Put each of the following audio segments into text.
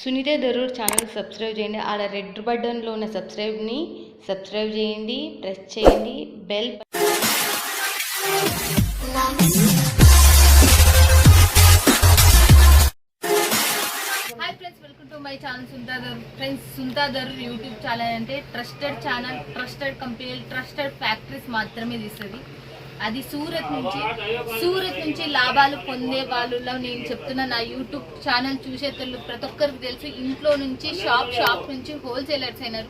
Sunitha Darur channel subscribe చేయండి. ఆడ red బటన్లో ఉన్న సబ్స్క్రైబ్ని సబ్స్క్రైబ్ చేయండి, ప్రెస్ చేయండి bell. Hi friends, welcome to my channel Sunitha Daroor. Friends, Sunitha Daroor YouTube channel అంటే ట్రస్టెడ్ ఛానల్, ట్రస్టెడ్ కంపెనీలు, ట్రస్టెడ్ ఫ్యాక్టరీస్ మాత్రమే తీస్తుంది. అది సూరత్ నుంచి లాభాలు పొందే వాళ్ళలో నేను చెప్తున్నా. నా యూట్యూబ్ ఛానల్ చూసే ప్రతి ఒక్కరికి తెలుసు. ఇంట్లో నుంచి షాప్ నుంచి హోల్సేలర్స్ అయినారు.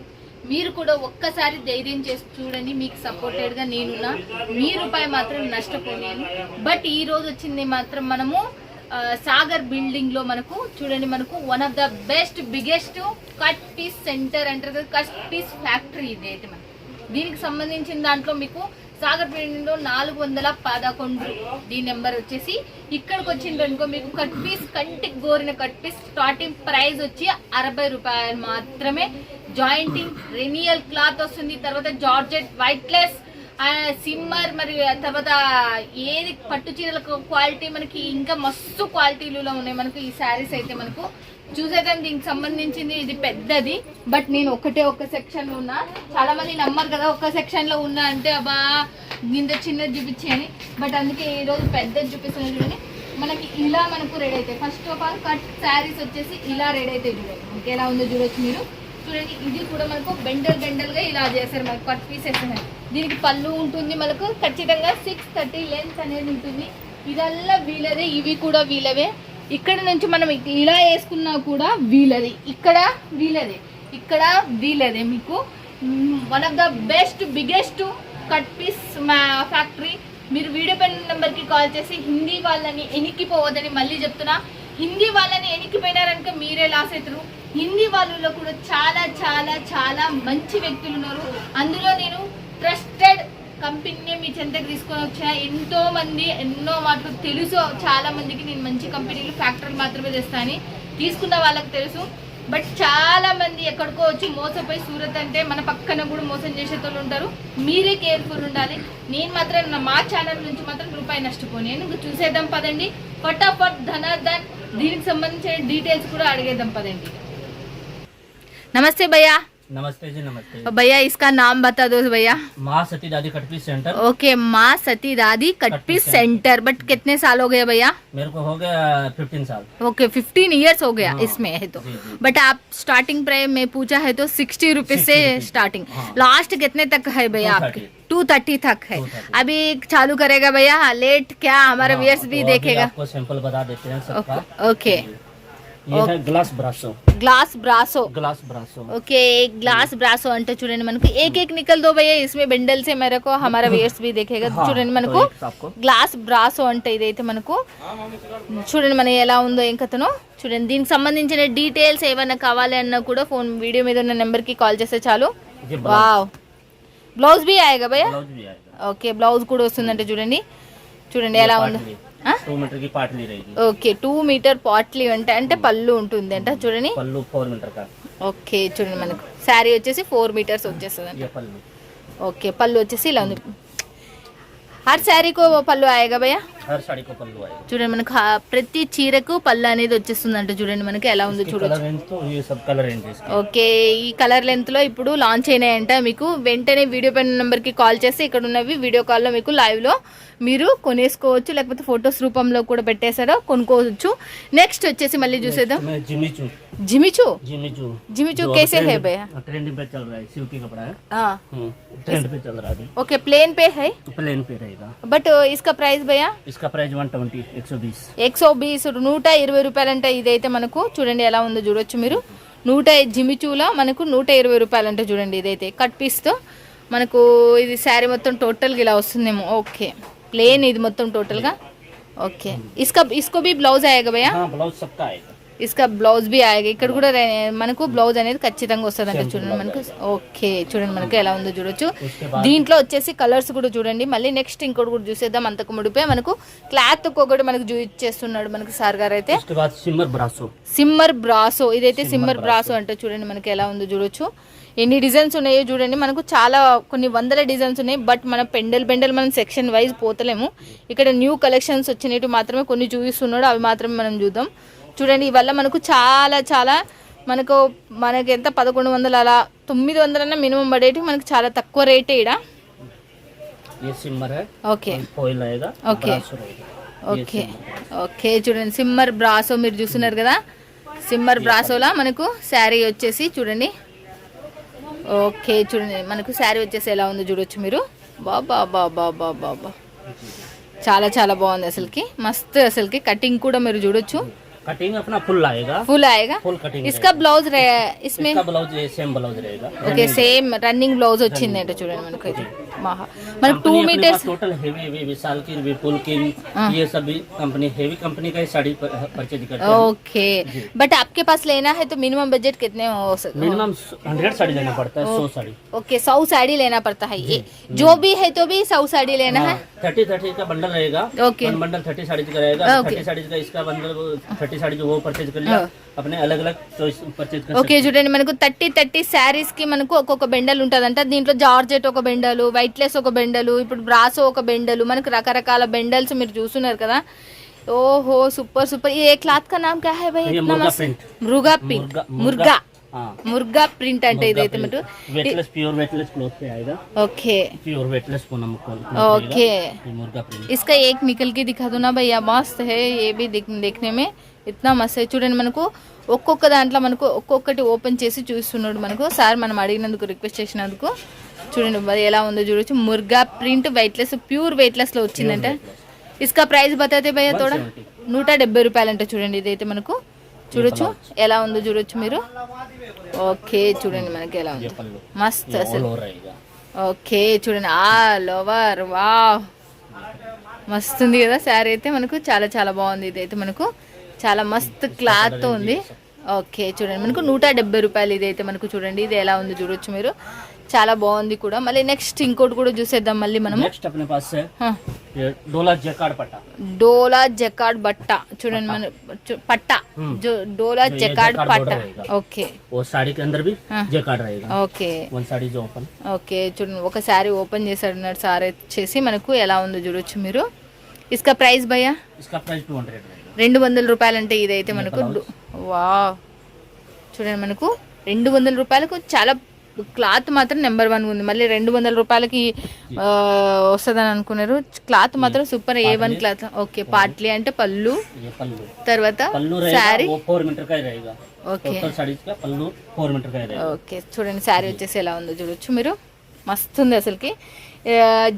మీరు కూడా ఒక్కసారి ధైర్యం చేసి చూడండి. మీకు సపోర్టెడ్గా నేనున్నా. మీ రూపాయి మాత్రం నష్టపోలేను. బట్ ఈ రోజు వచ్చింది మాత్రం మనము సాగర్ బిల్డింగ్ లో మనకు చూడండి, మనకు one of the best biggest cut piece centre అంటారు కదా, కట్ పీస్ ఫ్యాక్టరీ ఇది అయితే మనకు. దీనికి సంబంధించిన దాంట్లో మీకు సాగర్ బిల్డింగ్ లో 411 దీని నెంబర్ వచ్చేసి. ఇక్కడికి వచ్చిందనుకో మీకు కట్ పీస్, కంటికి గోరిన కట్ పీస్ స్టార్టింగ్ ప్రైస్ వచ్చి 60 రూపాయలు మాత్రమే. జాయింటింగ్ రెనియల్ క్లాత్ వస్తుంది, తర్వాత జార్జెట్ వైట్లెస్ సిమ్మర్, మరి తర్వాత ఏది పట్టు చీరల క్వాలిటీ మనకి ఇంకా మస్తు క్వాలిటీలలో ఉన్నాయి మనకు ఈ శారీస్ అయితే. మనకు చూసేద్దాం దీనికి సంబంధించింది. ఇది పెద్దది, బట్ నేను ఒక్క సెక్షన్ లో ఉన్నా. చాలా మంది నమ్మరు కదా ఒక్క సెక్షన్ లో ఉన్నా అంటే, అబ్బా ఇంత చిన్నది చూపించేయని. బట్ అందుకే ఈ రోజు పెద్దది చూపిస్తున్నాను. చూడండి, మనకి ఇలా మనకు రెడీ అవుతాయి. First of all cut saris వచ్చేసి ఇలా రెడీ అవుతాయి. చూడండి మనకి ఎలా ఉందో చూడొచ్చు మీరు. చూడండి, ఇది కూడా మనకు బెండల్ గా ఇలా చేస్తారు మనకు కట్ పీసెస్. దీనికి పళ్ళు ఉంటుంది మనకు ఖచ్చితంగా 630 లెంత్ అనేది ఉంటుంది. ఇదల్లా వీలదే, ఇవి కూడా వీలవే. ఇక్కడ నుంచి మనం ఇలా వేసుకున్నా కూడా వీలది, ఇక్కడ వీలదే, ఇక్కడ వీలదే. మీకు one of the best biggest cut piece factory. మీరు వీడియో పైన నెంబర్కి కాల్ చేసి హిందీ వాళ్ళని ఎనిక్కిపోవద్దని మళ్ళీ చెప్తున్నా. హిందీ వాళ్ళని ఎనిక్కిపోయినారనుక మీరే లాస్ అవుతారు. హిందీ వాళ్ళలో కూడా చాలా చాలా చాలా మంచి వ్యక్తులు ఉన్నారు. అందులో నేను ట్రస్టెడ్ కంపెనీనే మీ చెంతకు తీసుకొని వచ్చా. ఎంతో మంది ఎన్నో మాటలు తెలుసు చాలా మందికి. నేను మంచి కంపెనీలు ఫ్యాక్టరీలు మాత్రమే తెస్తాను, తీసుకున్న వాళ్ళకి తెలుసు. బట్ చాలా మంది ఎక్కడికో వచ్చి మోసపోయి, సూరత్ అంటే మన పక్కన కూడా మోసం చేసేటోళ్ళు ఉంటారు. మీరే కేర్ఫుల్ ఉండాలి. నేను మాత్రం మా ఛానల్ నుంచి మాత్రం రూపాయి నష్టపోయాను. చూసేద్దాం పదండి, ఫటాఫట్ ధనార్దన్. దీనికి సంబంధించిన డీటెయిల్స్ కూడా అడిగేద్దాం పదండి. नमस्ते भैया. नमस्ते जी, नमस्ते भैया. इसका नाम बता दो भैया. माँ सती दादी कट पीस सेंटर. ओके, माँ सती दादी कट पीस सेंटर. बट कितने साल हो गए भैया? मेरे को हो गया 15 साल. ओके, 15 इयर्स हो गया इसमें है तो. बट आप स्टार्टिंग प्राइस में पूछा है तो 60 रुपीज से स्टार्टिंग. लास्ट कितने तक है भैया आपके? 230 तक है. अभी चालू करेगा भैया लेट क्या? हमारा व्यूअर्स भी देखेगा. आपको सैंपल बता देते हैं सबका. ओके, ये है ग्लास ब्रासो. ग्लास ब्रासो. ग्लास ब्रासो. ओके, ग्लास ब्रासो అంటే చూడండి మనకు एक निकल दो भैया इसमें बंडल से. मेरे को हमारा व्यूअर्स भी देखेगा. చూడండి మనకు గ్లాస్ బ్రాసో అంటే ఇదైతే మనకు చూడండి మన ఎలా ఉందో ఏం కథనో చూడండి. దీనికి సంబంధించిన డీటెయిల్స్ ఏమైనా కావాలి అన్నా కూడా ఫోన్ వీడియో మీద ఉన్న నెంబర్ కి కాల్ చేస్తే చాలు. వావ్, బ్లౌజ్ भी आएगा भैया. ఓకే, బ్లౌజ్ కూడా వస్తుందంటే చూడండి. చూడండి ఎలా ఉందో. 2 मीटर की पाटली रहेगी. ఓకే, 2 మీటర్ పాట్లీ అంటే పళ్ళు ఉంటుంది అంట. చూడండి पल्लू 4 मीटर का. ఓకే, చూడండి మనకు శారీ వచ్చేసి 4 మీటర్స్ వచ్చేస్తుంది అంట. ये पल्लू. ఓకే, పళ్ళు వచ్చేసి ఇలా ఉంది. హర్ శారీ కో పళ్ళు ఆయేగా భయ్యా? हर साड़ी को पल्लू आएगा. చూడండి మనకు ప్రతి చీరకు పళ్ళు అనేది వచ్చేస్తుంది అంట. చూడండి మనకి ఎలా ఉందో చూడొచ్చు. कलर रेंज तो ये सब कलर रेंज है इसके. ఓకే, ఈ కలర్ లెంత్ లో ఇప్పుడు లాంచ్ అయినాయంట. మీకు వెంటనే వీడియో పైన నెంబర్ కి కాల్ చేసి ఇక్కడ ఉన్నవి వీడియో కాల్ లో మీకు లైవ్ లో మీరు కొనేసుకోవచ్చు, లేకపోతే ఫొటోస్ రూపంలో కూడా పెట్టేసారో కొనుక్కోవచ్చు. నెక్స్ట్ వచ్చేసి మళ్ళీ చూసేద్దాం. जिमीचू. जिमीचू. जिमीचू. जिमीचू कैसे है भैया? ट्रेंड पे चल रहा है, सिल्की कपड़ा है. हाँ, ट्रेंड पे चल रहा है. ओके, प्लेन पे है. प्लेन पे रहेगा. बट इसका प्राइस भैया? इसका प्राइस 120, 120. 120 రూపాయలంట. ఇదైతే మనకు చూడండి ఎలా ఉందో చూడొచ్చు మీరు. 100 జిమిచూలో మనకు 120 రూపాయలంట. చూడండి ఇదైతే కట్ పీస్తో మనకు. ఇది శారీ మొత్తం టోటల్గా ఇలా వస్తుందేమో. ఓకే, ప్లేన్ ఇది మొత్తం టోటల్గా. ఓకే, इसको भी ब्लाउज आएगा भैया? हाँ, ब्लाउज सबका आएगा. इसका ब्लाउज भी आएगा. ఇక్కడ కూడా మనకు బ్లౌజ్ అనేది ఖచ్చితంగా వస్తుంది అంటే చూడండి మనకు. ఓకే, చూడండి మనకు ఎలా ఉందో చూడొచ్చు. దీంట్లో వచ్చేసి కలర్స్ కూడా చూడండి. మళ్ళీ నెక్స్ట్ ఇంకోటి కూడా చూసేద్దాం. అంతకు ముడిపే మనకు క్లాత్ ఒకటి మనకు చూపించేస్తున్నాడు మనకు సార్ గారు అయితే. సిమ్మర్ బ్రాసో. ఇదైతే సిమ్మర్ బ్రాసో అంటే చూడండి మనకి ఎలా ఉందో చూడొచ్చు. ఎన్ని డిజైన్స్ ఉన్నాయో చూడండి. మనకు చాలా కొన్ని వందల డిజైన్స్ ఉన్నాయి. బట్ మన పెండల్ మనం సెక్షన్ వైజ్ పోతలేము. ఇక్కడ న్యూ కలెక్షన్స్ వచ్చినట్టు మాత్రమే కొన్ని చూపిస్తున్నాడు, అవి మాత్రమే మనం చూద్దాం. చూడండి ఇవల్ల మనకు చాలా చాలా మనకు ఎంత 1100 అలా 900 అన్న మినిమం పడేటి మనకు చాలా తక్కువ రేటే ఇడ. ये सिमर है, ఓకే फॉइल आएगा, ఓకే ब्रासो रहेगा। ఓకే ఓకే చూడండి సిమ్మర్ బ్రాసో మీరు చూస్తున్నారు కదా, సిమ్మర్ బ్రాసోలా మనకు శారీ వచ్చేసి చూడండి. ఓకే చూడండి మనకు శారీ వచ్చేసి ఎలా ఉందో చూడొచ్చు మీరు. బాబా బాబా బాబా బా, చాలా చాలా బాగుంది అసలుకి, మస్తు అసలుకి. కటింగ్ కూడా మీరు చూడొచ్చు, कटिंग अपना फुल आएगा, फुल आएगा. फुल कटिंग इसका ब्लाउज इसमें इसका ब्लाउज सेम ब्लाउज रहेगा. ఓకే సేమ్ రన్నింగ్ బ్లౌజ్ వచ్చింది అంటే చూడండి మనకు ఇది మనకు 2 మీటర్స్ टोटल हेवी हेवी विशाल की विपुल की ये सभी कंपनी हेवी कंपनी का ही साड़ी परचेज करते हैं. ओके बट आपके पास लेना है तो मिनिमम बजट कितने हो सकते? मिनिमम 100 साड़ी लेना पड़ता है, 100 साड़ी. ओके 100 साड़ी लेना पड़ता है ये जो भी है तो भी 100 साड़ी लेना है. 30 का बंडल रहेगा. ओके बंडल 30 साड़ी का रहेगा. 30 साड़ी का इसका बंडल 30 साड़ी जो वो परचेज कर लिया, अपने अलग अलग चॉइस परचेज कर. ఓకే చూడండి మనకు 30 శారీస్ కి మనకు ఒక్కొక్క బెండల్ ఉంటదంట. దీంట్లో జార్జెట్ ఒక బెండలు, వైట్ లెస్ ఒక బెండలు, ఇప్పుడు బ్రాసో ఒక బెండలు, మనకు రకరకాల బెండల్స్ మీరు చూస్తున్నారు కదా. ఓహో సూపర్ సూపర్. ये क्लॉथ का नाम क्या है भाई? मुर्गा प्रिंट. मुर्गा मुर्गा प्रिंट అంటే ఇదైతే మనకు वेटलेस प्योर वेटलेस क्लॉथ पे आएगा. Okay pure weightless Poonam cloth. Okay मुर्गा प्रिंट. इसका एक निकल के दिखा दो ना भैया, मस्त है ये भी देखने में इतना मस्त है. చూడండి మనకు ఒక్కొక్క దాంట్లో మనకు ఒక్కొక్కటి ఓపెన్ చేసి చూస్తున్నాడు మనకు సార్, మనం అడిగినందుకు రిక్వెస్ట్ చేసినందుకు. చూడండి మరి ఎలా ఉందో చూడొచ్చు. ముర్గా ప్రింట్ వెయిట్లెస్ ప్యూర్ వెయిట్లెస్ లో వచ్చిందంటే. ఇస్కా ప్రైస్ బతాతే భయ్యా తోడా 170 రూపాయలు అంటే చూడండి. ఇదైతే మనకు చూడొచ్చు ఎలా ఉందో చూడొచ్చు మీరు. ఓకే చూడండి మనకి ఎలా ఉంది, మస్త్ అసలు. ఓకే చూడండి ఆల్ ఓవర్ వావ్ మస్తు ఉంది కదా శారీ అయితే మనకు, చాలా చాలా బాగుంది. ఇదైతే మనకు చాలా మస్త్ క్లాత్ ఉంది. ఓకే చూడండి మనకు 170 రూపాయలు ఇదైతే మనకు. చూడండి ఇది ఎలా ఉంది చూడొచ్చు మీరు, చాలా బాగుంది కూడా. మళ్ళీ నెక్స్ట్ ఇంకోటి కూడా చూసేద్దాం మళ్ళీ మనం. नेक्स्ट अपने पास है ये डोला जैकार्ड पट्टा. డోలా జకార్డ్ బట్ట చూడండి మన పట్ట जो డోలా జకార్డ్ పట్ట. ఓకే वो साड़ी के अंदर भी जैकार्ड रहेगा. ఓకే वन साड़ी जो ओपन. ఓకే చూడండి ఒక శారీ ఓపెన్ చేశాడు సార్ వచ్చేసి మనకు, ఎలా ఉందో చూడొచ్చు మీరు. ఇస్కా ప్రైస్ భయ్యా? इसका प्राइस 200 रहेगा. 200 రూపాయలు అంటే ఇదైతే మనకు. వావ్ చూడండి మనకు 200 రూపాయలకు చాలా క్లాత్ మాత్రం నెంబర్ 1 ఉంది. మళ్ళీ 200 రూపాయలకి వస్తుందని అనుకున్నారు. క్లాత్ మాత్రం super A1 cloth. Okay potli అంటే పళ్ళు, తర్వాత శారీ 4 मीटर का ही रहेगा. ఓకే टोटल साड़ी का पल्लू 4 मीटर का ही रहेगा. ఓకే చూడండి శారీ వచ్చేసి ఎలా ఉందో చూడొచ్చు మీరు, మస్తు ఉంది అసలుకి.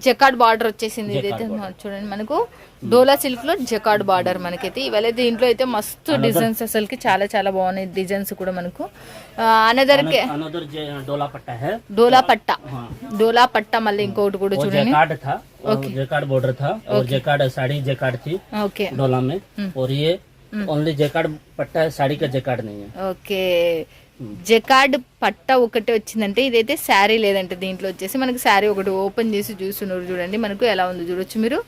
జకార్డ్ బార్డర్ వచ్చేసింది ఇదైతే చూడండి మనకు. డోలా సిల్క్ లో జకార్డ్ బార్డర్ మనకైతే. ఇవాళ దీంట్లో అయితే మస్తు డిజైన్స్ అసలుకి చాలా చాలా బాగున్నాయి డిజైన్స్ కూడా మనకు. అనదర్ डोला पट्टा है. డోలా పట్ట, డోలా పట్ట మళ్ళీ ఇంకోటి కూడా చూడండి. जैकार्ड था, जैकार्ड बॉर्डर था और जैकार्ड साड़ी जैकार्ड थी ఓకే डोला में. और ये ओनली जैकार्ड पट्टा है, साड़ी का जैकार्ड नहीं है. ఓకే జకార్డ్ పట్ట ఒకటి వచ్చిందంటే ఇదైతే శారీ లేదంటే. దీంట్లో వచ్చేసి మనకి శారీ ఒకటి ఓపెన్ చేసి చూస్తున్నారు చూడండి మనకు, ఎలా ఉందో చూడొచ్చు మీరు.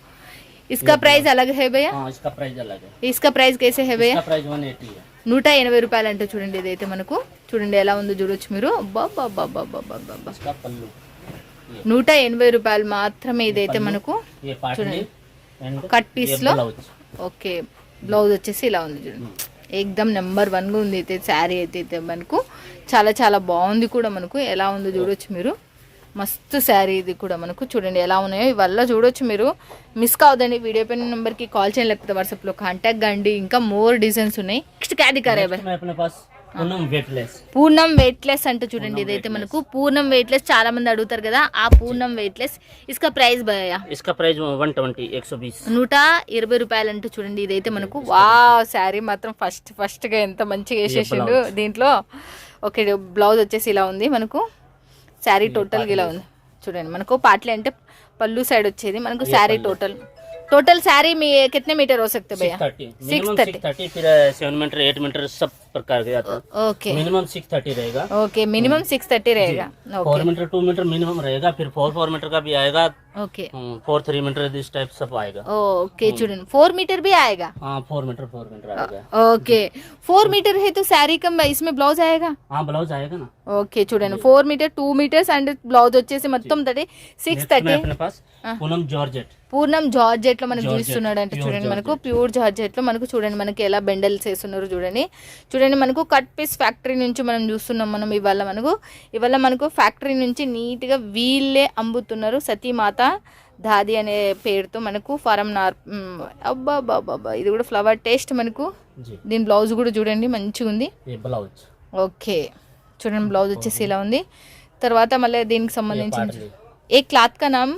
इसका प्राइस अलग है भैया? हाँ इसका प्राइस अलग है. इसका प्राइस कैसे है भैया? इसका प्राइस 180 है. 180 రూపాయలు అంటే చూడండి ఇదైతే మనకు. చూడండి ఎలా ఉందో చూడొచ్చు మీరు. బాబా బాబా బాబా బాబా इसका पल्लू 180 రూపాయలు మాత్రమే ఇదైతే మనకు. ये पाटली एंड కట్ పీస్ లో. ब्लाउज. ఓకే బ్లౌజ్ వచ్చేసి ఇలా ఉంది చూడండి. ఏకదమ్ నెంబర్ 1 గా ఉంది అయితే శారీ అయితే మనకు. చాలా చాలా బాగుంది కూడా మనకు, ఎలా ఉందో చూడొచ్చు మీరు. మస్తు శారీ ఇది కూడా మనకు. చూడండి ఎలా ఉన్నాయో ఇవల్ల చూడొచ్చు మీరు. మిస్ కావద్దండి, వీడియో పైన నెంబర్కి కాల్ చేయండి, లేకపోతే వాట్సాప్లో కాంటాక్ట్ కండి. ఇంకా మోర్ డిజైన్స్ ఉన్నాయి. నెక్స్ట్ క్యా దిఖా రే భాయ్? अपने पास पूनम वेटलेस. పూర్ణం వెయిట్లెస్ అంటే చూడండి ఇదైతే మనకు. పూర్ణం వెయిట్లెస్ చాలా మంది అడుగుతారు కదా, ఆ పూర్ణం వెయిట్లెస్. ఇస్కా ప్రైస్ భయ్యా? इसका प्राइस 120 120. 120 రూపాయలు అంటే చూడండి ఇదైతే మనకు. వా శారీ మాత్రం ఫస్ట్ గా ఎంత మంచిగా వేసేసిండు దీంట్లో. ఓకే బ్లౌజ్ వచ్చేసి ఇలా ఉంది మనకు. శారీ టోటల్ ఇలా ఉంది చూడండి మనకు. పాట్లీ అంటే పళ్ళు సైడ్ వచ్చేది మనకు. శారీ टोटल साड़ी में कितने मीटर हो सकते भैया? 630. 630. फिर 7 मीटर 8 मीटर सब प्रकार के आता है। ओके मिनिमम 630 रहेगा। ओके मिनिमम 630 रहेगा। 4 मीटर 2 मीटर मिनिमम रहेगा, फिर 4 मीटर का भी आएगा। ओके 4 3 मीटर इस टाइप सब आएगा। ओके చూడండి 4 मीटर भी आएगा। हाँ 4 मीटर आएगा। ओके 4 मीटर है तो साड़ी कम इसमें ब्लाउज आएगा। हाँ ब्लाउज आएगा ना। ఓకే చూడండి 4 మీటర్ 2 మీటర్స్ అండ్ బ్లౌజ్ వచ్చేసి మొత్తం 630। अपने पास पूनम जॉर्जेट పూర్ణం జార్జెట్ లో మనకు జార్జెట్, చూపిస్తున్నాడు అంటే ప్యూర్ చూడండి మనకు జార్జెట్. ప్యూర్ జార్జెట్ లో మనకు చూడండి మనకి ఎలా బెండల్స్ వేస్తున్నారు చూడండి చూడండి మనకు కట్ పీస్ ఫ్యాక్టరీ నుంచి మనం చూస్తున్నాం మనం ఇవాళ మనకు ఫ్యాక్టరీ నుంచి నీట్ గా వీళ్ళే అమ్ముతున్నారు సతీమాత దాది అనే పేరుతో మనకు ఫారం నార్ అబ్బా బాబా ఇది కూడా ఫ్లవర్ టేస్ట్ మనకు जी దీని బ్లౌజ్ కూడా చూడండి మంచిగా ఉంది ये ब्लाउज ఓకే చూడండి బ్లౌజ్ వచ్చేసి ఇలా ఉంది తర్వాత మళ్ళీ దీనికి సంబంధించిన पाटली ఏ క్లాత్ కా నామ్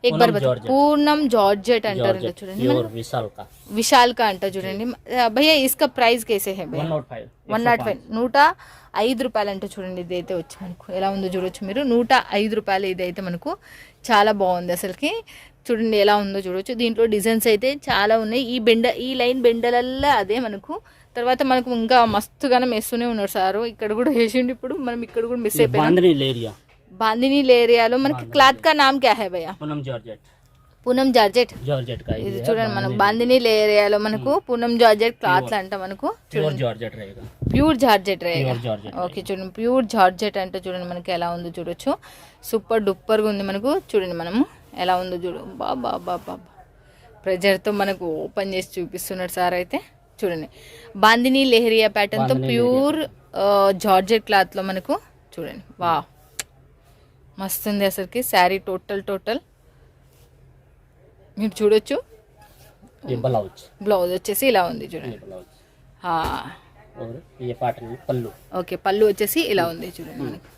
एक बार बताओ जॉर्जेट। पूनम जॉर्जेट अंटर जॉर्जेट చూడండి प्योर विशाल का विशाल का अंटर చూడండి भैया इसका प्राइस कैसे है भैया 105 105 105 అంటే చూడండి ఇదైతే వచ్చి మనకు ఎలా ఉందో చూడొచ్చు మీరు 105 రూపాయలు ఇదైతే మనకు చాలా బాగుంది అసలుకి చూడండి ఎలా ఉందో చూడొచ్చు దీంట్లో డిజైన్స్ అయితే చాలా ఉన్నాయి ఈ లైన్ బెండలల్లా అదే మనకు తర్వాత మనకు ఇంకా మస్తుగానే వేస్తూనే ఉన్నారు సారు ఇక్కడ కూడా వేసిండి ఇప్పుడు మనం ఇక్కడ కూడా మిస్ అయిపోయాం बांधनी लेरिया బాందినీ ఏరియాలో మనకి క్లాత్ కా నామ్ క్యా హై భయ్యా Poonam georgette Poonam georgette georgette का ఇది చూడండి మనం బాందినీ ఏరియాలో మనకు పూనం జార్జెట్ క్లాత్స్ అంట మనకు प्योर जॉर्जेट रहेगा। Pure georgette Rega pure georgette okay చూడండి ప్యూర్ జార్జెట్ అంటే చూడండి మనకి ఎలా ఉందో చూడొచ్చు సూపర్ డూపర్గా ఉంది మనకు చూడండి మనము ఎలా ఉందో చూడు బాబా ప్రెజర్తో మనకు ఓపెన్ చేసి చూపిస్తున్నాడు సార్ అయితే చూడండి బాందినీ లెహరియా ప్యాటర్న్తో ప్యూర్ జార్జెట్ క్లాత్లో మనకు చూడండి వా మస్తుంది అసలుకి శారీ టోటల్ మీరు చూడొచ్చు ये ब्लाउज బ్లౌజ్ వచ్చేసి ఇలా ఉంది ये చూడండి ब्लाउज హా और ये पाटली पल्लू ఓకే పళ్ళు వచ్చేసి ఇలా ఉంది చూడండి మనకు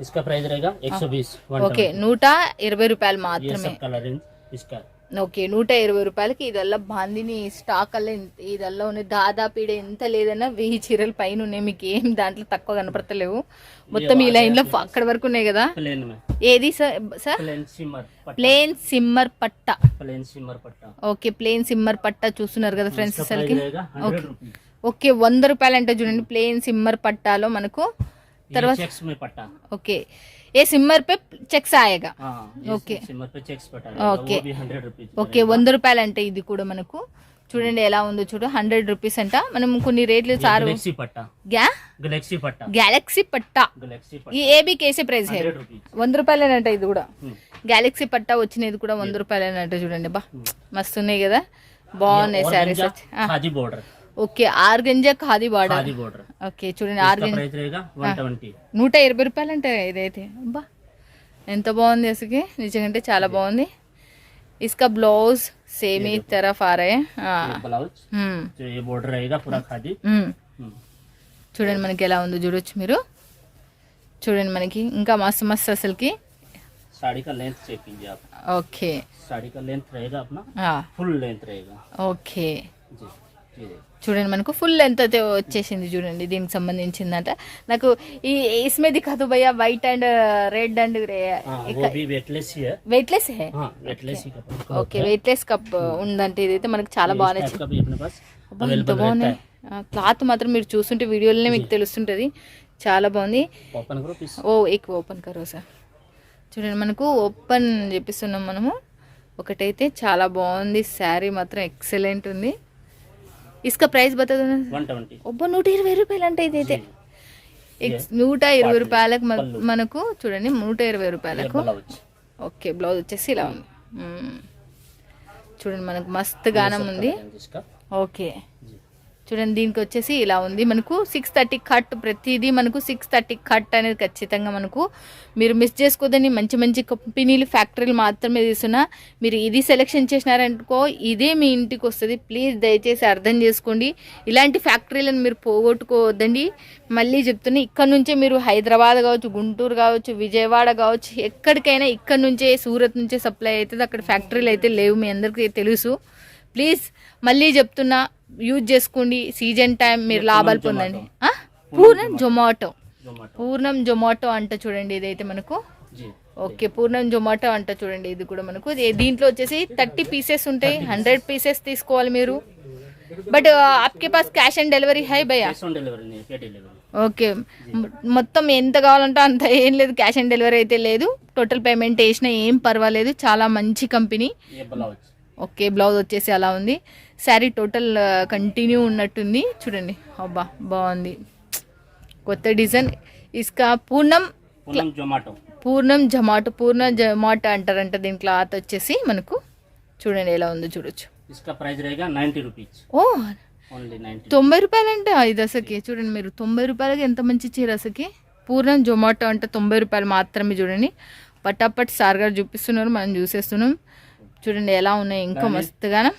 इसका प्राइस रहेगा 120 ఓకే 120 రూపాయలు ये మాత్రమే सब कलर रेंज इसका ఓకే 120 రూపాయలకి ఇదల్లా బాందిని స్టాక్ అల్ల ఇదల్లా ఉన్నాయి దాదాపు ఈడ ఎంత లేదన్నా 1000 చీరల పైన ఉన్నాయి మీకు ఏం దాంట్లో తక్కువ కనపడతలేవు మొత్తం ఈ లైన్ లో అక్కడ వరకు ఉన్నాయి కదా प्लेन में ఏది సార్ प्लेन सिमर पट्टा ప్లేన్ సిమ్మర్ పట్ట प्लेन सिमर पट्टा ఓకే ప్లేన్ సిమ్మర్ పట్ట చూస్తున్నారు కదా ఫ్రెండ్స్ इसका అసలుకి प्राइस रहेगा 100 रुपीस। ఓకే 100 రూపాయలు అంటే చూడండి ప్లేన్ సిమ్మర్ పట్టాలో మనకు ये తర్వాత चेक्स में पट्टा। ఓకే ఏ సిమ్మర్ పే చెక్స్ ఆయేగా हाँ ओके। सिमर पे चेक्स पट्टा ओके। वो भी 100 रुपीस। ఓకే 100 రూపాయలు అంటే ఇది కూడా మనకు చూడండి ఎలా ఉందో చూడు 100 రూపీస్ అంట మనం కొన్ని రేట్లు సారు गैलेक्सी पट्टा गैलेक्सी पट्टा గెలాక్సీ పట్టా गैलेक्सी ఈ पट्टा ఏబీ కేసే ప్రైస్ హై 100 रुपीस। 100 రూపాయలేనంట ఇది కూడా గెలాక్సీ పట్టా వచ్చినది కూడా 100 రూపాయలేనంట చూడండి బా మస్తు ఉన్నాయి కదా బాగున్నాయి saris khadi border okay organza khadi border khadi border okay చూడండి इसका ఆర్గంజా प्राइस रहेगा 120। 120 రూపాయలు అంటే ఇదైతే అబ్బా ఎంత బాగుంది అసలుకి నిజంగా చాలా బాగుంది इसका ब्लाउज सेम ही तरफ आ रहे हैं ये ब्लाउज जो ये बॉर्डर रहेगा पूरा खादी। చూడండి మనకి ఎలా ఉందో చూడొచ్చు మీరు చూడండి మనకి ఇంకా మస్తు అసలుకి साड़ी का लेंथ चेक कीजिए आप। ఓకే साड़ी का लेंथ रहेगा अपना फुल लेंथ रहेगा। ఓకే जी जी చూడండి మనకు ఫుల్ లెంత్ అయితే వచ్చేసింది చూడండి దీనికి సంబంధించిందంట నాకు ఈ इसमें दिखा दो भैया वाइट एंड रेड एंड हाँ, वो भी वेटलेस ही है। వెయిట్లెస్ హే हाँ वेटलेस ही कपड़ा ఓకే వెయిట్లెస్ కప్ ఉందంటే ఇదైతే మనకు చాలా బాగా इस నచ్చింది टाइप का भी अपने पास అబ్బా, ఎంత अवेलेबल रहता బాగున్నాయి है। క్లాత్ మాత్రం మీరు చూస్తుంటే వీడియోలోనే మీకు తెలుస్తుంటుంది చాలా బాగుంది ओपन करो पीस। ఓ ఎక్కువ ఓపెన్ కరో సార్ చూడండి మనకు ఓపెన్ చేపిస్తున్నాం మనము ఒకటైతే చాలా బాగుంది శారీ మాత్రం ఎక్సలెంట్ ఉంది ఇసుక ప్రైస్ బతా 120। ఒబ్బో 120 రూపాయలు అంటే ఇదైతే 120 రూపాయలకు మనకు చూడండి 120 రూపాయలకు ब्लाउज ఓకే బ్లౌజ్ వచ్చేసి ఇలా ఉంది చూడండి మనకు మస్తు గానం ఉంది इसका ఓకే చూడండి దీనికి వచ్చేసి ఇలా ఉంది మనకు 630 కట్ ప్రతిదీ మనకు 630 కట్ అనేది ఖచ్చితంగా మనకు మీరు మిస్ చేసుకోదని మంచి కంపెనీలు ఫ్యాక్టరీలు మాత్రమే తీసుకున్నా మీరు ఇది సెలెక్షన్ చేసినారనుకో ఇదే మీ ఇంటికి వస్తుంది ప్లీజ్ దయచేసి అర్థం చేసుకోండి ఇలాంటి ఫ్యాక్టరీలను మీరు పోగొట్టుకోవద్దండి మళ్ళీ చెప్తున్నా ఇక్కడ నుంచే మీరు హైదరాబాద్ కావచ్చు గుంటూరు కావచ్చు విజయవాడ కావచ్చు ఎక్కడికైనా ఇక్కడ నుంచే సూరత్ నుంచే సప్లై అవుతుంది అక్కడ ఫ్యాక్టరీలు అయితే లేవు మీ అందరికీ తెలుసు ప్లీజ్ మళ్ళీ చెప్తున్నా యూజ్ చేసుకోండి సీజన్ టైం మీరు లాభాలు పొందండి పూర్ణం జొమాటో అంట చూడండి ఇదైతే మనకు ఓకే పూర్ణం జొమాటో అంట చూడండి ఇది కూడా మనకు దీంట్లో వచ్చేసి 30 పీసెస్ ఉంటాయి 100 పీసెస్ తీసుకోవాలి మీరు बट आपके पास कैश ऑन डिलीवरी है भैया? कैश ऑन डिलीवरी नहीं, पे डिलीवरी। ఓకే మొత్తం ఎంత కావాలంటే అంత ఏం లేదు, క్యాష్ ఆన్ డెలివరీ అయితే లేదు, టోటల్ పేమెంట్ వేసినా ఏం పర్వాలేదు, చాలా మంచి కంపెనీ. ये ब्लाउज ఓకే బ్లౌజ్ వచ్చేసి అలా ఉంది. శారీ టోటల్ కంటిన్యూ ఉన్నట్టుంది చూడండి. అబ్బా బాగుంది, కొత్త డిజైన్. ఇస్కా పూర్ణం पूनम जोमाटो। పూర్ణ జమాటో అంటారంట. దీని క్లాత్ వచ్చేసి మనకు చూడండి ఎలా ఉందో చూడొచ్చు. इसका प्राइस रहेगा 90 रुपीज ఓ ओनली 90। 90 రూపాయలంటే ఇది అసలుకి చూడండి మీరు, 90 రూపాయలకి ఎంత మంచి చీర అసలుకి. పూర్ణం జొమాటో అంటే 90 రూపాయలు మాత్రమే. చూడండి పటాపట్ సార్ గారు చూపిస్తున్నారు, మనం చూసేస్తున్నాం. చూడండి ఎలా ఉన్నాయి ఇంకా మస్తుగానా.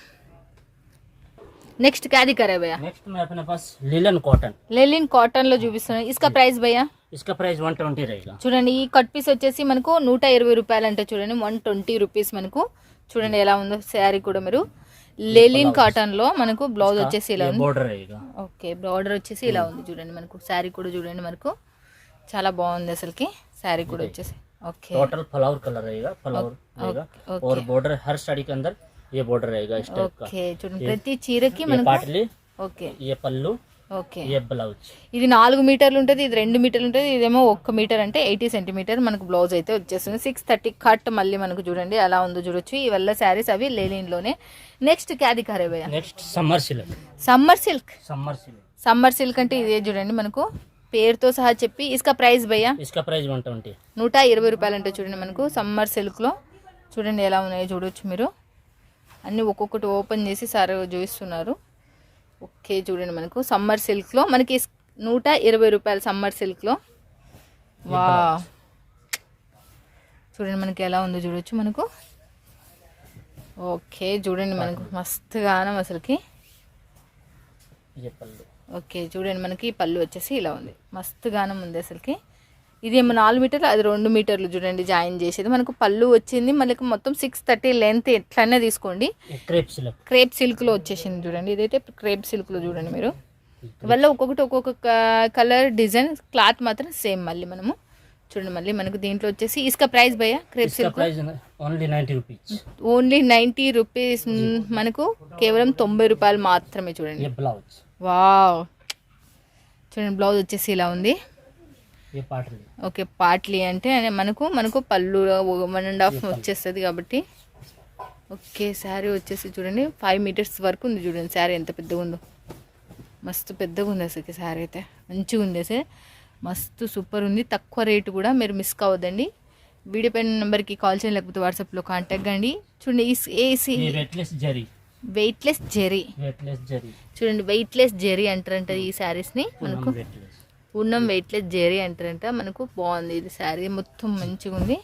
నెక్స్ట్ క్యాది కరే భయ్యా? नेक्स्ट में अपने पास लिलन कॉटन। లెలిన్ కాటన్ లో చూపిస్తున్నాను. ఇస్కా ప్రైస్ భయ్యా? इसका प्राइस 120 रहेगा। చూడండి ఈ కట్ పీస్ వచ్చేసి మనకు 120 రూపాయలు అంటే చూడండి 120 రూపీస్ మనకు. చూడండి ఎలా ఉందో శారీ కూడా మీరు. లెలిన్ కాటన్ లో మనకు బ్లౌజ్ వచ్చేసి ఇలా ఉంది, बॉर्डर रहेगा। ఓకే బార్డర్ వచ్చేసి ఇలా ఉంది చూడండి మనకు. శారీ కూడా చూడండి మనకు చాలా బాగుంది అసలుకి శారీ కూడా వచ్చేసి. ఓకే टोटल फ्लावर कलर रहेगा, फ्लावर रहेगा। और बॉर्डर हर साड़ी के अंदर ये बॉर्डर रहेगा इस टाइप का। ఓకే చూడండి ప్రతి చీరకి ये మనకు. पाटली, ఓకే ये पल्लू, ఓకే ये ब्लाउज। ఇది 4 మీటర్లు ఉంటుంది, ఇది 2 మీటర్లు ఉంటుంది, ఇదేమో 1 మీటర్ అంటే 80 సెంటీమీటర్ మనకు బ్లౌజ్ అయితే వచ్చేస్తుంది. 630 కట్ మళ్ళీ మనకు చూడండి ఎలా ఉందో చూడొచ్చు. ఇవల్ల శారీస్ అవి లేనిలోనే. నెక్స్ట్ క్యాది కరే భయ్యా? Next summer silk. Summer silk. Summer silk అంటే ఇదే చూడండి మనకు పేరుతో సహా చెప్పి. ఇస్కా ప్రైస్ భయ్యా? इसका प्राइस 120। 120 రూపాయలు అంటే చూడండి మనకు సమ్మర్ సిల్క్లో. చూడండి ఎలా ఉన్నాయో చూడొచ్చు మీరు. అన్నీ ఒక్కొక్కటి ఓపెన్ చేసి సార్ చూపిస్తున్నారు. ఓకే చూడండి మనకు సమ్మర్ సిల్క్లో మనకి 120 రూపాయలు సమ్మర్ సిల్క్లో. వా చూడండి మనకి ఎలా ఉందో చూడొచ్చు మనకు. ఓకే చూడండి మనకు మస్తుగానం అసలుకి. ये पल्लू। ఓకే చూడండి మనకి పళ్ళు వచ్చేసి ఇలా ఉంది, మస్తుగానం ఉంది అసలుకి. ఇదేమో 4 మీటర్లు, అది 2 మీటర్లు చూడండి జాయిన్ చేసేది మనకు. పళ్ళు వచ్చింది మనకి మొత్తం 630 లెంత్ ఎట్లనే తీసుకోండి. Crepe silk. క్రేప్ సిల్క్లో వచ్చేసింది చూడండి. ఇదైతే క్రేప్ సిల్క్లో చూడండి మీరు. వల్ల ఒక్కొక్కటి ఒక్కొక్క కలర్ డిజైన్, క్లాత్ మాత్రం సేమ్. మళ్ళీ మనము చూడండి మళ్ళీ మనకు దీంట్లో వచ్చేసి ఇస్కా ప్రైస్ భయ్యా? క్రేప్ इसका silk price only 90 rupees. Only 90 rupees మనకు, కేవలం 90 రూపాయలు మాత్రమే. చూడండి ये ब्लाउज। వావ్ చూడండి బ్లౌజ్ వచ్చేసి ఇలా ఉంది. ये पाटली। ఓకే పాట్లీ అంటే మనకు పళ్ళు 1.5 వచ్చేస్తుంది కాబట్టి. ఓకే శారీ వచ్చేసి చూడండి 5 మీటర్స్ వరకు ఉంది. చూడండి శారీ ఎంత పెద్దగా ఉందో, మస్తు పెద్దగా ఉంది అసలు శారీ అయితే. మంచిగా ఉంది అసలు, మస్తు సూపర్ ఉంది. తక్కువ రేటు కూడా, మీరు మిస్ కావద్దండి. వీడియో పైన నెంబర్కి కాల్ చేయండి, లేకపోతే వాట్సాప్లో కాంటాక్ట్ కండి. చూడండి ये वेटलेस जरी। వెయిట్లెస్ జెరీ. वेटलेस जरी। చూడండి వెయిట్లెస్ జెరీ అంటారంట ఈ శారీస్ని మనకు. वेटलेस। పూర్ణం వెయిట్లెస్ జెరీ అంటారంట మనకు. బాగుంది ఇది శారీ మొత్తం మంచిగా ఉంది.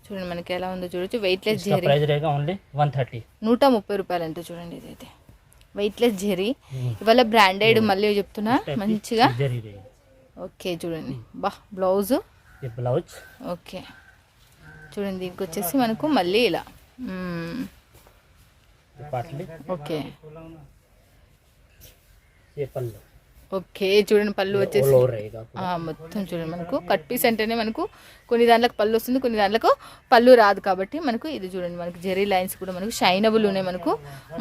చూడండి మనకి ఎలా ఉందో చూడొచ్చు. వెయిట్లెస్ इसका జెరీ प्राइस रहेगा ओनली 130। 130 రూపాయలు అంటే చూడండి ఇదైతే వెయిట్లెస్ జెరీ. ఇవాళ బ్రాండెడ్ మళ్ళీ చెప్తున్నా మంచిగా. जरी रहेगा। ఓకే చూడండి బా బ్లౌజ్. ये ब्लाउज। ఓకే చూడండి దీనికి వచ్చేసి మనకు మళ్ళీ ఇలా. ये पाटली। ఓకే ये पल्लू। ఓకే చూడండి పళ్ళు వచ్చేసి ऑल ओवर रहेगा। మొత్తం చూడండి మనకు కట్ పీస్ అంటేనే మనకు కొన్ని దాంట్లకు పళ్ళు వస్తుంది, కొన్ని దాంట్లకు పళ్ళు రాదు. కాబట్టి మనకు ఇది చూడండి మనకు జెరీ లైన్స్ కూడా మనకు షైనబుల్ ఉన్నాయి మనకు.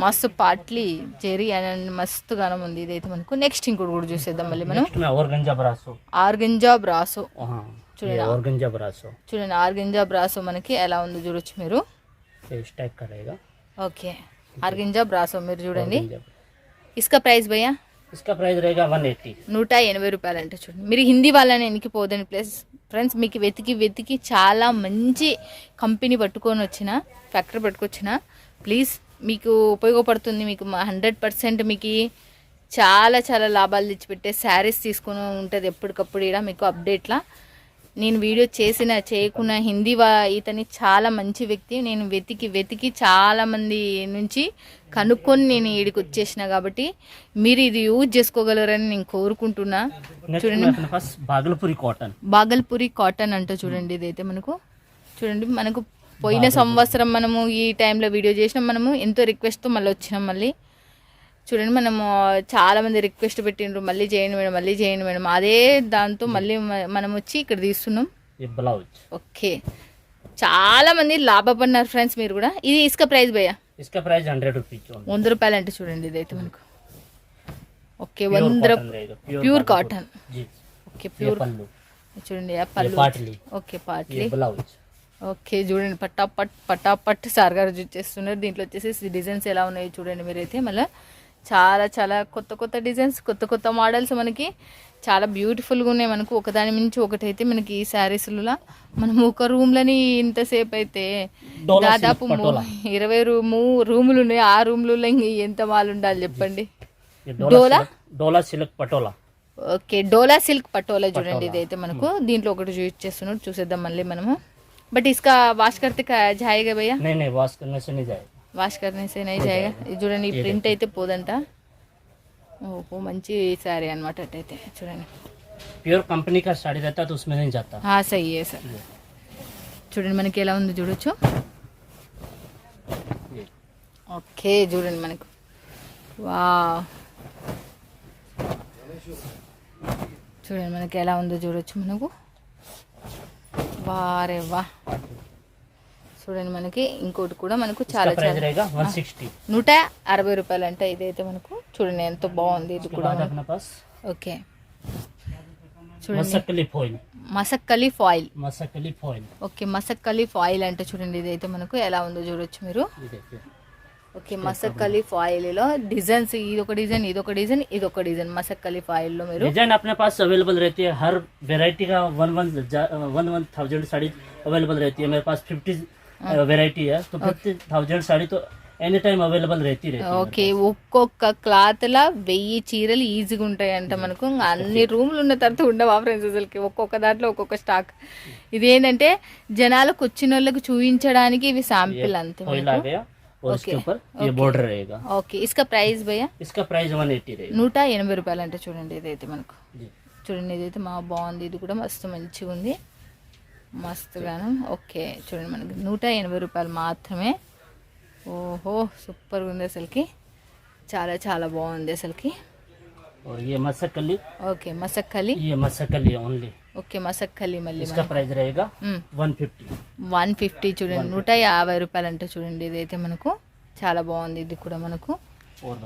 మస్తు పాట్లీ జెరీ అని మస్తు గానం ఉంది ఇదైతే మనకు. నెక్స్ట్ ఇంకోటి కూడా చూసేద్దాం మళ్ళీ మనం. नेक्स्ट में ऑर्गेन्जा ब्रासो। Organza brasso. हां చూడండి ये ऑर्गेन्जा ब्रासो। చూడండి ఆర్గంజా బ్రాసో మనకి ఎలా ఉందో చూడొచ్చు మీరు. ये इस टाइप का रहेगा। ఓకే ఆర్గంజా బ్రాసో మీరు చూడండి. ऑर्गेन्जा। ఇస్కా ప్రైస్ భయ్యా? इसका प्राइस रहेगा 180। 180 రూపాయలు అంటే చూడండి. మీరు హిందీ వాళ్ళని ఎన్నికిపోదని ప్లస్ ఫ్రెండ్స్ మీకు వెతికి చాలా మంచి కంపెనీ పట్టుకొని వచ్చిన, ఫ్యాక్టరీ పట్టుకొచ్చిన. ప్లీజ్ మీకు ఉపయోగపడుతుంది. మీకు 100% మీకు చాలా చాలా లాభాలు తెచ్చిపెట్టే శారీస్ తీసుకొని ఉంటుంది ఎప్పటికప్పుడు. ఇక్కడ మీకు అప్డేట్లా నేను వీడియో చేయకున్న హిందీ ఇతని చాలా మంచి వ్యక్తి. నేను వెతికి చాలా మంది నుంచి కనుక్కొని నేను ఈడికి వచ్చేసిన. కాబట్టి మీరు ఇది యూజ్ చేసుకోగలరని నేను కోరుకుంటున్నా. చూడండి బాగల్పూరి కాటన్ అంటూ చూడండి ఇదైతే మనకు. చూడండి మనకు పోయిన సంవత్సరం మనము ఈ టైంలో వీడియో చేసినాం. మనము ఎంతో రిక్వెస్ట్తో మళ్ళీ వచ్చినాం. మళ్ళీ చూడండి మనము చాలామంది రిక్వెస్ట్ పెట్టిండ్రు మళ్ళీ చేయండి మేడం. అదే దాంతో మళ్ళీ మనం వచ్చి ఇక్కడ తీస్తున్నాం. ఓకే చాలా మంది లాభపడినారు ఫ్రెండ్స్ మీరు కూడా. ఇది ఇసుక ప్రైస్ భయ్యా? इसका प्राइस 100 रुपीज। 100 రూపాయలు అంటే చూడండి ఇదైతే మనకు ఓకే Pure 100 cotton रहेगा, pure ప్యూర్ cotton కాటన్ जी। ఓకే ये ప్యూర్ पल्लू, చూడండి ఆ ये పళ్ళు पाटली, ఓకే పాట్లీ ये ब्लाउज। ఓకే చూడండి పటాపట్ సార్ గారు చేస్తున్నారు. దీంట్లో వచ్చేసి డిజైన్స్ ఎలా ఉన్నాయో చూడండి మీరైతే. మళ్ళీ చాలా చాలా కొత్త కొత్త డిజైన్స్, కొత్త కొత్త మోడల్స్ మనకి చాలా బ్యూటిఫుల్గా ఉన్నాయి. మనకు ఒకదాని మించి ఒకటైతే మనకి ఈ శారీస్లో మనం ఒక రూమ్లని ఇంతసేపు అయితే డోలా దాదాపు సిల్క్ పటోలా। 20 రూములు ఉన్నాయి. ఆ రూమ్లలో ఎంత మాలు ఉండాలి చెప్పండి. ये डोला? डोला सिल्क पटोला। ఓకే డోలా సిల్క్ పటోలా చూడండి. ఇదైతే మనకు దీంట్లో ఒకటి యూజ్ చేస్తున్నాడు, చూసేద్దాం మళ్ళీ మనము. బట్ ఇస్కా వాష్ करते जाएगा भैया? नहीं वॉश करने से नहीं जाएगा। వాష్ करने से नहीं जाएगा. ఇది చూడండి ఈ ప్రింట్ అయితే పోదంట. ఓహో మంచి శారీ అనమాట అటైతే చూడండి. प्योर कंपनी का साड़ी रहता है तो उसमें नहीं जाता। సही है సార్. చూడండి మనకి ఎలా ఉంది చూడొచ్చు. ये ఓకే చూడండి మనకు వావ్ చూడండి మనకి ఎలా ఉందో చూడొచ్చు మనకు. వారే వా చూడండి మనకి ఇంకోటి కూడా మనకు చాలా इसका प्राइस చాలా रहेगा 160। 160 రూపాయలు అంట ఇదైతే మనకు. చూడండి ఎంత బాగుంది ఇది उसके కూడా. बाद अपने पास ఓకే చూడండి Masakali foil, Masakali foil. Masakali foil. Okay Masakali foil అంటే చూడండి ఇదైతే మనకు ఎలా ఉందో చూడొచ్చు మీరు. ये देखिए ఓకే మసక్కలి ఫాయిల్లో డిజైన్స్ ఇదొక డిజైన్ ఇదొక డిజైన్ ఇదొక డిజైన్. మసక్కలి ఫాయిల్లో మీరు डिजाइन अपने पास अवेलेबल रहती है। हर वेराइटी का 1,000 साड़ी अवेलेबल रहती है। मेरे पास 50 वेराइटी है तो 50,000 साड़ी तो एनी टाइम अवेलेबल रहती रहती है। ఓకే ఒక్కొక్క క్లాత్లా 1000 చీరలు ఈజీగా ఉంటాయంట మనకు. ఇంకా అన్ని రూమ్లు ఉన్న తర్వాత ఉండవా ఫ్రెండ్స్ అసలుకి. ఒక్కొక్క దాంట్లో ఒక్కొక్క స్టాక్. ఇదేంటంటే జనాలకు వచ్చిన వాళ్ళకి చూపించడానికి ఇవి శాంపిల్ అంతే फॉइल आ మనకు. गया और इसके ऊपर ये बॉर्डर रहेगा। ఓకే ఇస్కా ప్రైస్ భయ్యా? इसका प्राइस 180 रहेगा 180 రూపాయలు అంటే చూడండి ఇదైతే మనకు. जी। చూడండి ఇదైతే మా బాగుంది. ఇది కూడా మస్తు మంచిగా ఉంది మస్తుగాను. ఓకే చూడండి మనకి 180 రూపాయలు మాత్రమే. ఓహో సూపర్గా ఉంది అసలుకి. చాలా చాలా బాగుంది అసలుకి. और ये मसकली, ఓకే మసక్కలి. ये मसकली ओनली। ఓకే మసక్కలి మళ్ళీ इसका प्राइस रहेगा 150। 150 చూడండి 150 రూపాయలు అంటే చూడండి ఇదైతే మనకు. చాలా బాగుంది ఇది కూడా మనకు. और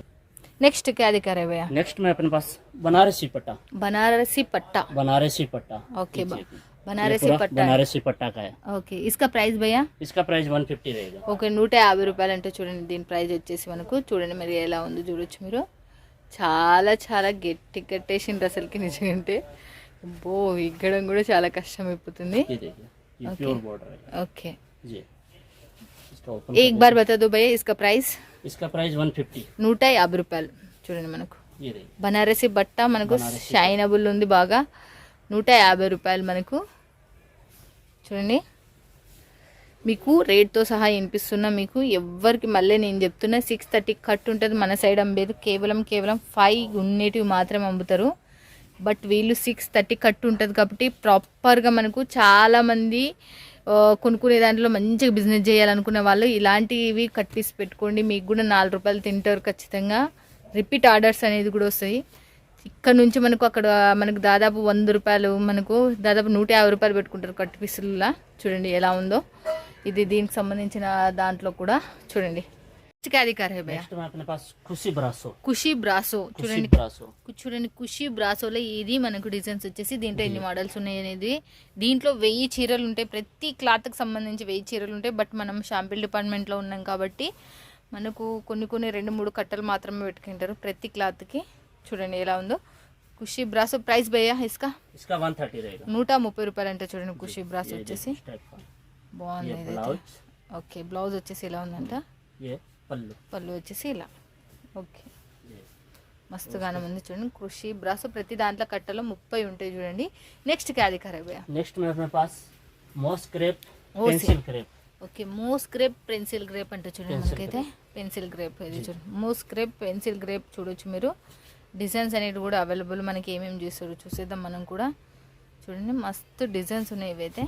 నెక్స్ట్ క్యా దిఖా రే భయ్యా? नेक्स्ट में अपने पास बनारसी पट्टा, బనారసి పట్టా. बनारसी पट्टा। ఓకే ये బనారసి पूरा పట్టా. बनारसी पट्टा का है। ఓకే ఇస్కా ప్రైస్ భయ్యా? इसका प्राइस 150 रहेगा। ఓకే 150 రూపాయలు అంటే చూడండి దీని ప్రైస్ వచ్చేసి మనకు. చూడండి మరి ఎలా ఉందో చూడొచ్చు మీరు. చాలా చాలా గట్టి కట్టేసిండ్రు అసలుకి నిజంటే. బో ఇగ్గడం కూడా చాలా కష్టం అయిపోతుంది. ये देखिए ये प्योर बॉर्डर है ఓకే जी। इसका ओपन एक बार बता दो भैया इसका प्राइस? इसका प्राइस 150। 150 రూపాయలు చూడండి మనకు. ये देखिए బనారసి బట్ట మనకు షైనబుల్ ఉంది బాగా. 150 రూపాయలు మనకు. చూడండి మీకు రేట్తో సహా వినిపిస్తున్నా మీకు. ఎవరికి మళ్ళీ నేను చెప్తున్నా 630 కట్ ఉంటుంది. మన సైడ్ అమ్మేది కేవలం 5 ఉండేటివి మాత్రమే అమ్ముతారు. బట్ వీళ్ళు 630 కట్ ఉంటుంది కాబట్టి ప్రాపర్గా మనకు చాలామంది కొనుక్కునే దాంట్లో మంచిగా బిజినెస్ చేయాలనుకునే వాళ్ళు ఇలాంటివి కట్ పీస్ పెట్టుకోండి. మీకు కూడా 4 రూపాయలు తింటారు ఖచ్చితంగా. రిపీట్ ఆర్డర్స్ అనేది కూడా వస్తాయి. ఇక్కడ నుంచి మనకు అక్కడ మనకు దాదాపు 100 రూపాయలు మనకు దాదాపు 150 రూపాయలు పెట్టుకుంటారు కట్ పీసులా. చూడండి ఎలా ఉందో ఇది. దీనికి సంబంధించిన దాంట్లో కూడా చూడండి. नेक्स्ट में अपने पास खुशी ब्रासो, ఖుషీ బ్రాసో చూడండి. ब्रासो చూడండి ఖుషీ బ్రాసోలో ఇది మనకు డిజైన్స్ వచ్చేసి దీంట్లో ఎన్ని మోడల్స్ ఉన్నాయి అనేది. దీంట్లో 1000 చీరలు ఉంటాయి. ప్రతి క్లాత్కి సంబంధించి 1000 చీరలు ఉంటాయి. బట్ మనం షాంపిల్ డిపార్ట్మెంట్లో ఉన్నాం కాబట్టి మనకు కొన్ని 2-3 కట్టలు మాత్రమే పెట్టుకుంటారు ప్రతి క్లాత్కి. చూడండి ఎలా ఉందో ఖుషీ బ్రాసో. ప్రైస్ భయ్యా ఇస్కా? इसका 130 रहेगा। 130 రూపాయలు అంటే చూడండి ఖుషీ బ్రాసో వచ్చేసి. इस टाइप का బాగుంది ये ఇదైతే. ब्लाउज, ఓకే బ్లౌజ్ వచ్చేసి ఎలా ఉందంట. ये पल्लू, పళ్ళు వచ్చేసి ఇలా. ఓకే ये మస్తుగానే ఉంది చూడండి. కృషి బ్రాసో ప్రతి దాంట్లో కట్టలో 30 ఉంటాయి చూడండి. నెక్స్ట్ క్యా దిఖా రే భయ్యా? नेक्स्ट में अपने पास मॉस क्रेप, ఓ pencil crepe. Okay moss crepe pencil crepe అంటే చూడండి మనకైతే పెన్సిల్ గ్రేప్ ఇది చూడండి. మోస్ క్రేప్ పెన్సిల్ గ్రేప్ చూడొచ్చు మీరు. డిజైన్స్ అనేవి కూడా అవైలబుల్ మనకి ఏమేమి చేస్తారు చూసేద్దాం మనం కూడా. చూడండి మస్తు డిజైన్స్ ఉన్నాయి ఇవైతే.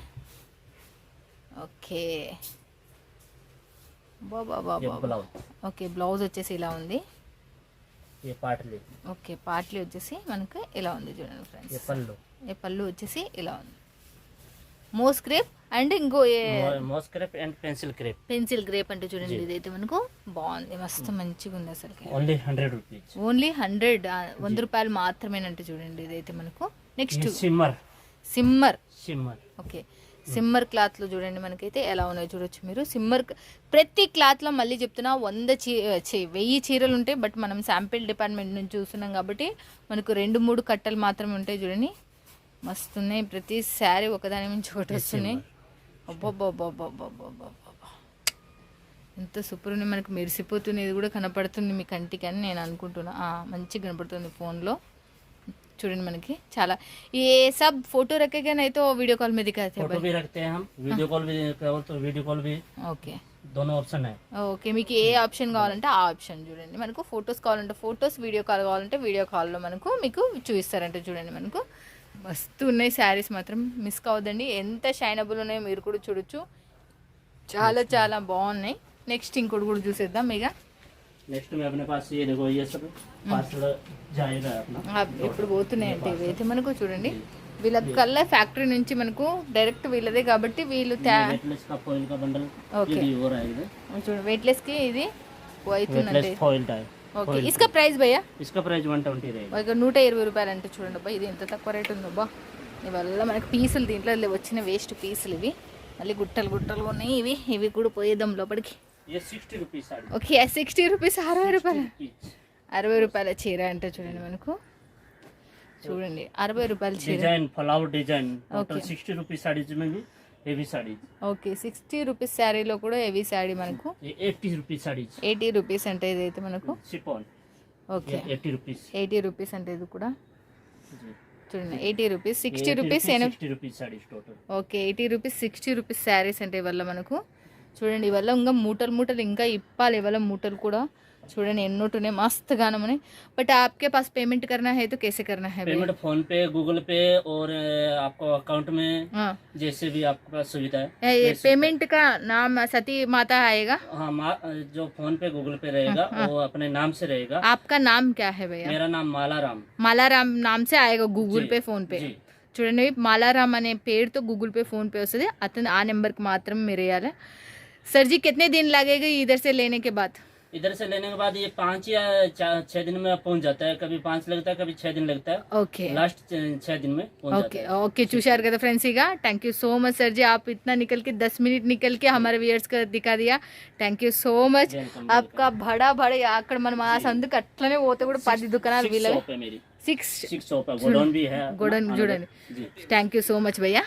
ఓకే బాబా ये బాబా. ब्लाउज, ఓకే బ్లౌజ్ వచ్చేసి ఇలా ఉంది. ये पाटली, ఓకే పాట్లీ వచ్చేసి మనకు ఇలా ఉంది చూడండి ఫ్రెండ్స్. ये पल्लू, ఈ పళ్ళు వచ్చేసి ఇలా ఉంది. మోస్ క్రేప్ అండ్ ఇంకో moss crepe and pencil crepe. Pencil crepe అంటే చూడండి ఇదైతే మనకు బాగుంది, మస్తు మంచిగా ఉంది అసలు. Only 100 rupees. ఓన్లీ 100 రూపాయలు మాత్రమేనంటే చూడండి ఇదైతే మనకు. నెక్స్ట్ సిమ్మర్. ఓకే, సిమ్మర్ క్లాత్లో చూడండి మనకైతే ఎలా ఉన్నాయో చూడొచ్చు మీరు. సిమ్మర్ ప్రతి క్లాత్లో మళ్ళీ చెప్తున్నా 1000 చీరలు ఉంటాయి. బట్ మనం శాంపిల్ డిపార్ట్మెంట్ నుంచి చూస్తున్నాం కాబట్టి మనకు 2-3 కట్టలు మాత్రమే ఉంటాయి. చూడండి మస్తు ఉన్నాయి, ప్రతి శారీ ఒకదాని నుంచి ఒకటి వస్తున్నాయి. అబ్బబ్బబ్బబ్బబ్బబ్బబ్బబ్బ ఎంత సూపర్ ఉంది, మనకు మెరిసిపోతుంది. ఇది కూడా కనపడుతుంది మీ కంటికి అని నేను అనుకుంటున్నా. మంచిగా కనపడుతుంది ఫోన్లో. చూడండి మనకి చాలా ये सब फोटो रखेगा नहीं तो वीडियो कॉल में दिखाते हैं. फोटो भी रखते हैं हम, वीडियो कॉल भी तो वीडियो कॉल भी. ఓకే दोनों ऑप्शन है. ఓకే, మీకు ఏ ఆప్షన్ కావాలంటే ఆ ఆప్షన్ చూడండి. మనకు ఫొటోస్ కావాలంటే ఫొటోస్, వీడియో కాల్ కావాలంటే వీడియో కాల్లో మనకు మీకు చూపిస్తారంటే చూడండి. మనకు మస్తు ఉన్నాయి శారీస్, మాత్రం మిస్ కావద్దండి. ఎంత షైనబుల్ ఉన్నాయో మీరు కూడా చూడొచ్చు, చాలా చాలా బాగున్నాయి. నెక్స్ట్ ఇంకోటి కూడా చూసేద్దాం. ఇక नेक्स्ट में अपने पास ये देखो, ये सब पार्सल जाएगा अपना. ఇప్పుడు పోతున్నాయంటే ఇవైతే మనకు చూడండి. వీళ్ళ కల్లా ఫ్యాక్టరీ నుంచి మనకు డైరెక్ట్ వీళ్ళదే కాబట్టి వీళ్ళు वेटलेस का फॉइल का बंडल. ఓకే ये हो रहा है इधर. చూడండి వెయిట్లెస్ కి ఇది అవుతుందండి. Weightless foil type. ఓకే, ఇస్కా ప్రైస్ భయ్యా? इसका प्राइस 120 रहेगा. ఇక 120 రూపాయలు అంటే చూడండి అబ్బా, ఇది ఎంత తక్కువ రేట్ ఉందో అబ్బా. ఇవల్ల మనకి పీసులు దీంట్లో వచ్చిన వేస్ట్ పీసులు ఇవి, మళ్ళీ గుట్టలు గుట్టలు ఉన్నాయి. ఇవి కూడా పోయేద్దాం లోపలికి. ये 60 रुपीस साड़ी. ఓకే, 60 రూపీస్, 60 రూపాయలు. 60 రూపాయల చీర అంటే చూడండి మనకు. చూడండి 60 రూపాయల చీర. Design flower design. Total 60 rupees sari में भी हेवी साड़ी. ఓకే, 60 రూపీస్ శారీలో కూడా హెవీ శారీ మనకు. ये 80 रुपीस साड़ी. 80 రూపీస్ అంటే ఇదైతే మనకు. शिफॉन. Okay, 80 rupees. 80 రూపీస్ అంటే ఇది కూడా చూడండి. 80 rupees, 60 rupees, 60 rupees sari total. Okay, 80 rupees, 60 rupees saris అంటే ఇవల్ల మనకు. చూడండి ఇవల్ల ఇంకా మూటలు ఇంకా ఇప్పాలి. ఇవల్ల మూటలు కూడా చూడండి ఎన్నోటున్నాయి, మస్తు గానమున్నాయి. బట్ आपके पास पेमेंट करना है तो कैसे करना है? पेमेंट फोन पे, गूगल पे और आपको अकाउंट में जैसे भी आपके पास सुविधा है. पेमेंट का नाम सती माता आएगा? हाँ, जो फोन पे गूगल पे रहेगा वो अपने नाम से रहेगा. आपका नाम क्या है भैया? मेरा नाम మాలారాం नाम से आएगा गूगल पे, फोन पे. చూడండి మాలారాం అనే పేరుతో గూగుల్ పే, ఫోన్ పే వస్తుంది. అతను ఆ నెంబర్కి మాత్రం మీరు వేయాలి. सर जी कितने दिन लगेगा इधर से लेने के बाद? इधर से लेने के बाद ये 5 या 6 दिन में पहुंच जाता है. कभी 5 लगता है, कभी 6 दिन लगता है. ओके, लास्ट 6 दिन में पहुंच जाता है. ओके, చూశారు కదా ఫ్రెండ్స్. ఇక thank you so much sir ji, आप इतना निकल के 10 मिनट निकल के हमारे व्यूअर्स को दिखा दिया. Thank you so much. आपका बड़ा అక్కడ మనం ఆ సందుకు అట్లనే పోతే కూడా 10 దుకాణాలు వీళ్ళవి. 6 शॉप है, गोडाउन भी है. గోడౌన్ చూడండి. థ్యాంక్ యూ సో మచ్ భయ్యా.